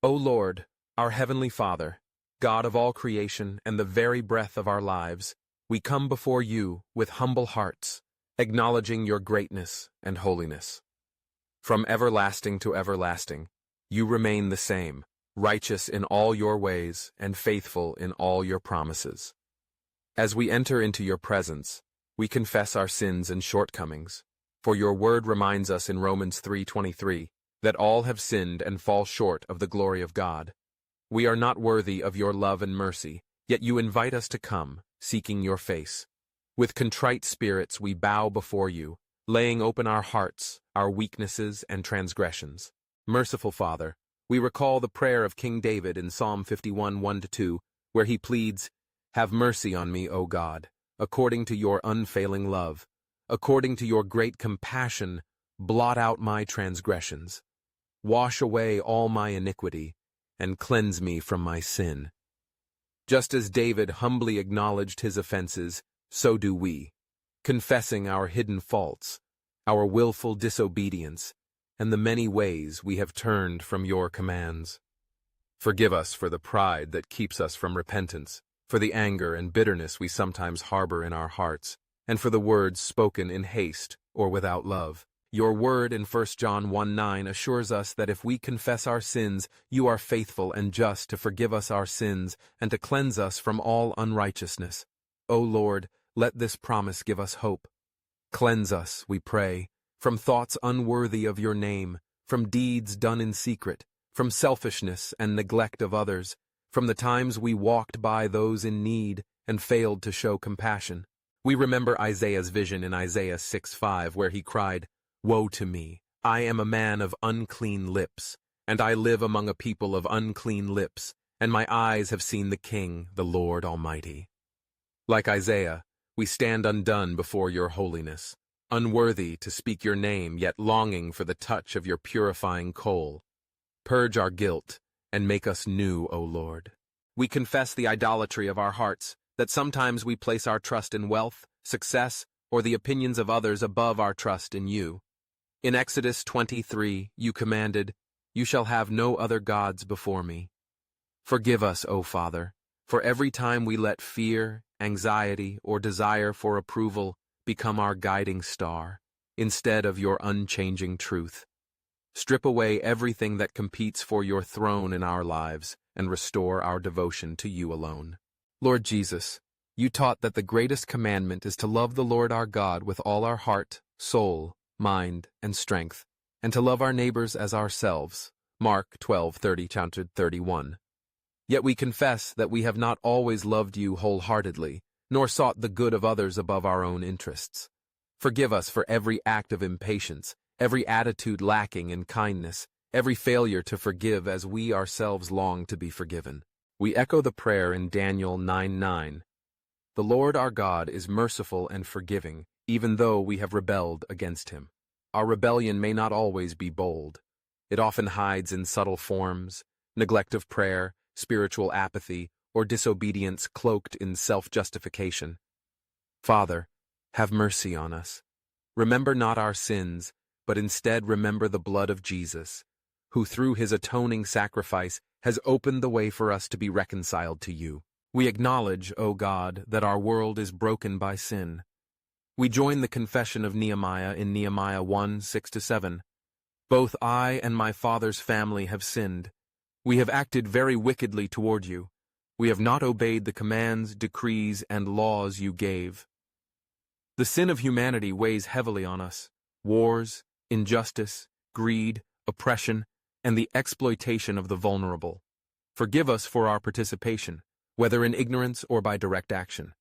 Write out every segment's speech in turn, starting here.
O Lord, our heavenly Father, God of all creation and the very breath of our lives, we come before you with humble hearts, acknowledging your greatness and holiness. From everlasting to everlasting, you remain the same, righteous in all your ways and faithful in all your promises. As we enter into your presence, we confess our sins and shortcomings, for your word reminds us in Romans 3:23 that all have sinned and fall short of the glory of God. We are not worthy of your love and mercy, yet you invite us to come, seeking your face. With contrite spirits we bow before you, laying open our hearts, our weaknesses and transgressions. Merciful Father, we recall the prayer of King David in Psalm 51:1-2, where he pleads, "Have mercy on me, O God, according to your unfailing love. According to your great compassion, blot out my transgressions. Wash away all my iniquity, and cleanse me from my sin." Just as David humbly acknowledged his offenses, so do we, confessing our hidden faults, our willful disobedience, and the many ways we have turned from your commands. Forgive us for the pride that keeps us from repentance, for the anger and bitterness we sometimes harbor in our hearts, and for the words spoken in haste or without love. Your word in 1 John 1:9 assures us that if we confess our sins, you are faithful and just to forgive us our sins and to cleanse us from all unrighteousness. O Lord, let this promise give us hope. Cleanse us, we pray, from thoughts unworthy of your name, from deeds done in secret, from selfishness and neglect of others, from the times we walked by those in need and failed to show compassion. We remember Isaiah's vision in Isaiah 6:5, where he cried, "Woe to me! I am a man of unclean lips, and I live among a people of unclean lips, and my eyes have seen the King, the Lord Almighty." Like Isaiah, we stand undone before your holiness, unworthy to speak your name, yet longing for the touch of your purifying coal. Purge our guilt and make us new, O Lord. We confess the idolatry of our hearts, that sometimes we place our trust in wealth, success, or the opinions of others above our trust in you. In Exodus 23, you commanded, "You shall have no other gods before me." Forgive us, O Father, for every time we let fear, anxiety, or desire for approval become our guiding star, instead of your unchanging truth. Strip away everything that competes for your throne in our lives and restore our devotion to you alone. Lord Jesus, you taught that the greatest commandment is to love the Lord our God with all our heart, soul, mind, and strength, and to love our neighbors as ourselves. Mark 12:30-31. Yet we confess that we have not always loved you wholeheartedly, nor sought the good of others above our own interests. Forgive us for every act of impatience, every attitude lacking in kindness, every failure to forgive as we ourselves long to be forgiven. We echo the prayer in Daniel 9:9. The Lord our God is merciful and forgiving, even though we have rebelled against him. Our rebellion may not always be bold. It often hides in subtle forms, neglect of prayer, spiritual apathy, or disobedience cloaked in self-justification. Father, have mercy on us. Remember not our sins, but instead remember the blood of Jesus, who through his atoning sacrifice has opened the way for us to be reconciled to you. We acknowledge, O God, that our world is broken by sin. We join the confession of Nehemiah in Nehemiah 1:6-7. Both I and my father's family have sinned. We have acted very wickedly toward you. We have not obeyed the commands, decrees, and laws you gave. The sin of humanity weighs heavily on us. Wars, injustice, greed, oppression, and the exploitation of the vulnerable. Forgive us for our participation, whether in ignorance or by direct action.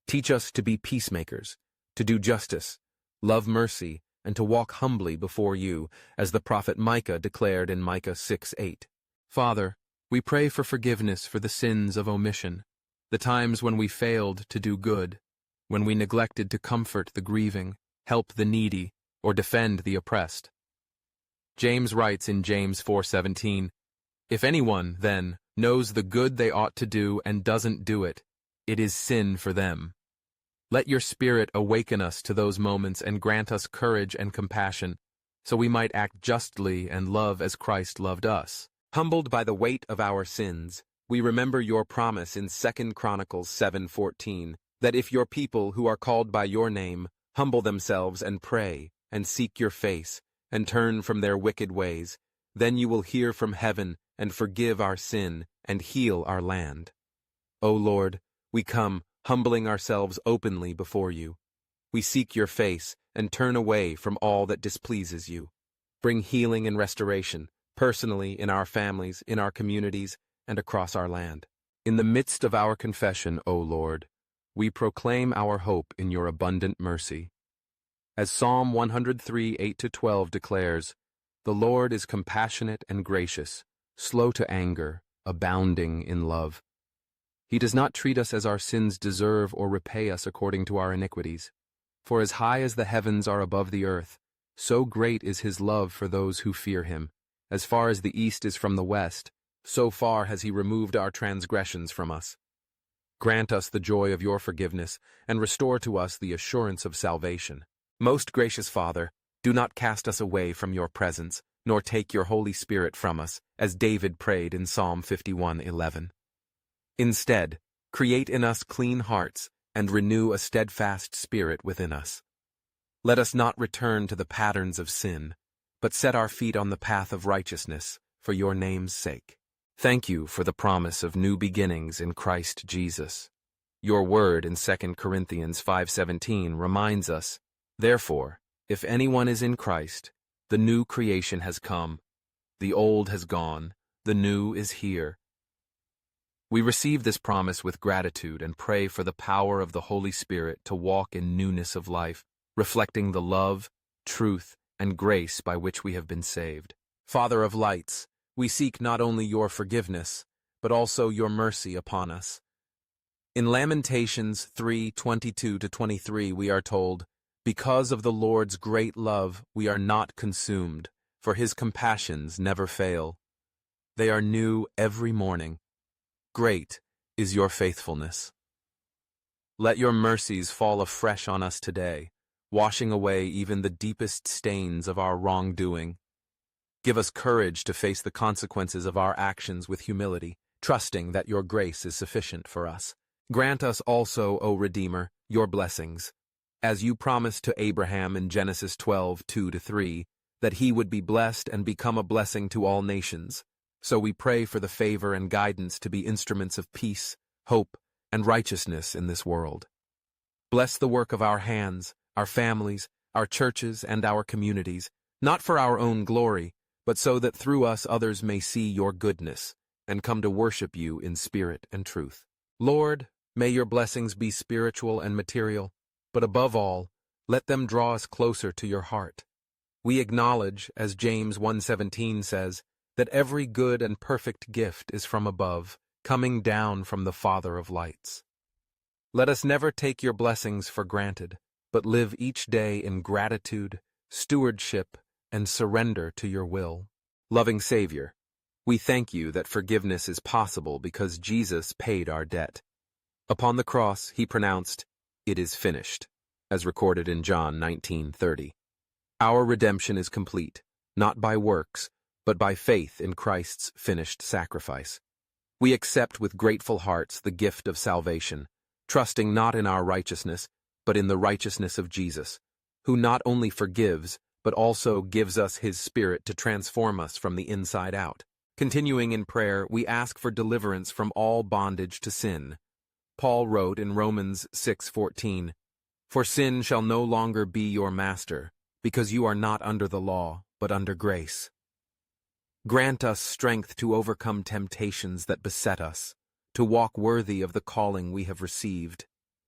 Teach us to be peacemakers, to do justice, love mercy, and to walk humbly before you, as the prophet Micah declared in Micah 6:8. Father, we pray for forgiveness for the sins of omission, the times when we failed to do good, when we neglected to comfort the grieving, help the needy, or defend the oppressed. James writes in James 4:17, "If anyone, then, knows the good they ought to do and doesn't do it, it is sin for them." Let your Spirit awaken us to those moments and grant us courage and compassion, so we might act justly and love as Christ loved us. Humbled by the weight of our sins, we remember your promise in 2 Chronicles 7:14, that if your people who are called by your name humble themselves and pray, and seek your face, and turn from their wicked ways, then you will hear from heaven and forgive our sin and heal our land. O Lord, we come, humbling ourselves openly before you. We seek your face and turn away from all that displeases you. Bring healing and restoration, personally in our families, in our communities, and across our land. In the midst of our confession, O Lord, we proclaim our hope in your abundant mercy. As Psalm 103:8-12 declares, "The Lord is compassionate and gracious, slow to anger, abounding in love." He does not treat us as our sins deserve or repay us according to our iniquities. For as high as the heavens are above the earth, so great is his love for those who fear him. As far as the east is from the west, so far has he removed our transgressions from us. Grant us the joy of your forgiveness, and restore to us the assurance of salvation. Most gracious Father, do not cast us away from your presence, nor take your Holy Spirit from us, as David prayed in Psalm 51:11. Instead, create in us clean hearts, and renew a steadfast spirit within us. Let us not return to the patterns of sin, but set our feet on the path of righteousness, for your name's sake. Thank you for the promise of new beginnings in Christ Jesus. Your word in 2 Corinthians 5:17 reminds us, "Therefore, if anyone is in Christ, the new creation has come. The old has gone, the new is here." We receive this promise with gratitude and pray for the power of the Holy Spirit to walk in newness of life, reflecting the love, truth, and grace by which we have been saved. Father of lights, we seek not only your forgiveness, but also your mercy upon us. In Lamentations 3:22-23 we are told, "Because of the Lord's great love we are not consumed, for his compassions never fail. They are new every morning. Great is your faithfulness." Let your mercies fall afresh on us today, washing away even the deepest stains of our wrongdoing. Give us courage to face the consequences of our actions with humility, trusting that your grace is sufficient for us. Grant us also, O Redeemer, your blessings, as you promised to Abraham in Genesis 12:2-3, that he would be blessed and become a blessing to all nations. So we pray for the favor and guidance to be instruments of peace, hope, and righteousness in this world. Bless the work of our hands, our families, our churches, and our communities, not for our own glory, but so that through us others may see your goodness and come to worship you in spirit and truth. Lord, may your blessings be spiritual and material, but above all, let them draw us closer to your heart. We acknowledge, as James 1:17 says, that every good and perfect gift is from above, coming down from the Father of lights. Let us never take your blessings for granted, but live each day in gratitude, stewardship, and surrender to your will. Loving Savior, we thank you that forgiveness is possible because Jesus paid our debt. Upon the cross, he pronounced, "It is finished," as recorded in John 19:30. Our redemption is complete, not by works, but by faith in Christ's finished sacrifice. We accept with grateful hearts the gift of salvation, trusting not in our righteousness, but in the righteousness of Jesus, who not only forgives, but also gives us his Spirit to transform us from the inside out. Continuing in prayer, we ask for deliverance from all bondage to sin. Paul wrote in Romans 6:14, "For sin shall no longer be your master, because you are not under the law, but under grace." Grant us strength to overcome temptations that beset us, to walk worthy of the calling we have received,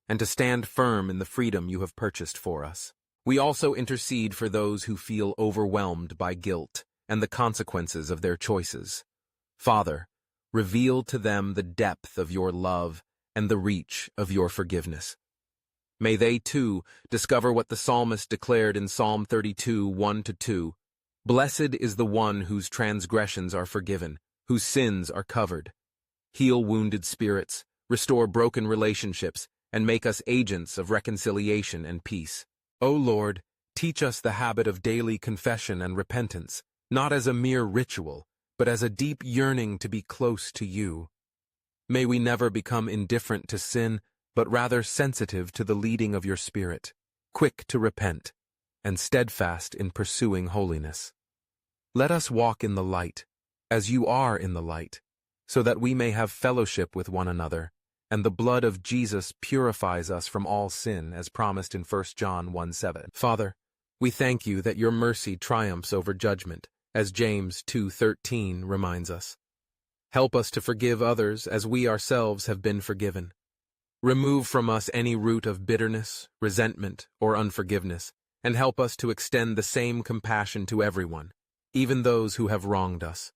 and to stand firm in the freedom you have purchased for us. We also intercede for those who feel overwhelmed by guilt and the consequences of their choices. Father, reveal to them the depth of your love and the reach of your forgiveness. May they, too, discover what the psalmist declared in Psalm 32:1-2, "Blessed is the one whose transgressions are forgiven, whose sins are covered." Heal wounded spirits, restore broken relationships, and make us agents of reconciliation and peace. O Lord, teach us the habit of daily confession and repentance, not as a mere ritual, but as a deep yearning to be close to you. May we never become indifferent to sin, but rather sensitive to the leading of your Spirit, quick to repent, and steadfast in pursuing holiness. Let us walk in the light, as you are in the light, so that we may have fellowship with one another, and the blood of Jesus purifies us from all sin, as promised in 1 John 1:7. Father, we thank you that your mercy triumphs over judgment, as James 2:13 reminds us. Help us to forgive others as we ourselves have been forgiven. Remove from us any root of bitterness, resentment, or unforgiveness, and help us to extend the same compassion to everyone, even those who have wronged us.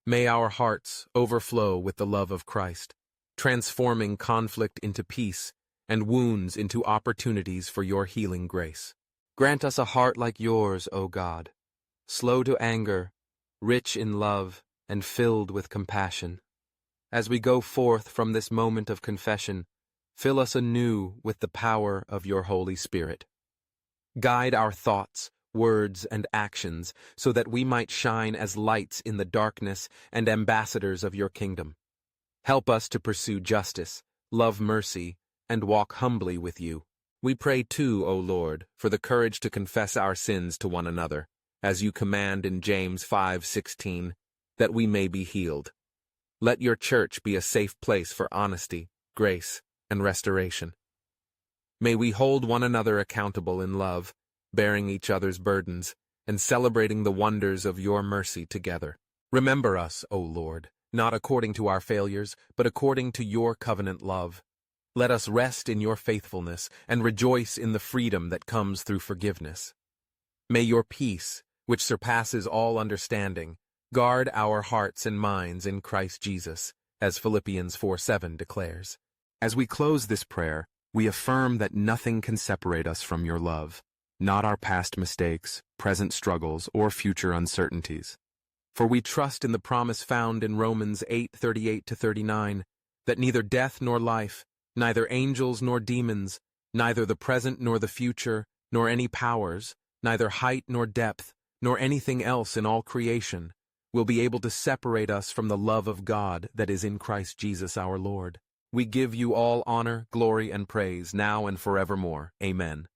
May our hearts overflow with the love of Christ, transforming conflict into peace and wounds into opportunities for your healing grace. Grant us a heart like yours, O God, slow to anger, rich in love, and filled with compassion. As we go forth from this moment of confession, fill us anew with the power of your Holy Spirit. Guide our thoughts, words, and actions so that we might shine as lights in the darkness and ambassadors of your kingdom. Help us to pursue justice, love mercy, and walk humbly with you. We pray too, O Lord, for the courage to confess our sins to one another, as you command in James 5:16, that we may be healed. Let your church be a safe place for honesty, grace, and restoration. May we hold one another accountable in love, bearing each other's burdens, and celebrating the wonders of your mercy together. Remember us, O Lord, not according to our failures, but according to your covenant love. Let us rest in your faithfulness and rejoice in the freedom that comes through forgiveness. May your peace, which surpasses all understanding, guard our hearts and minds in Christ Jesus, as Philippians 4:7 declares. As we close this prayer, we affirm that nothing can separate us from your love, not our past mistakes, present struggles, or future uncertainties. For we trust in the promise found in Romans 8:38-39, that neither death nor life, neither angels nor demons, neither the present nor the future, nor any powers, neither height nor depth, nor anything else in all creation, will be able to separate us from the love of God that is in Christ Jesus our Lord. We give you all honor, glory, and praise, now and forevermore. Amen.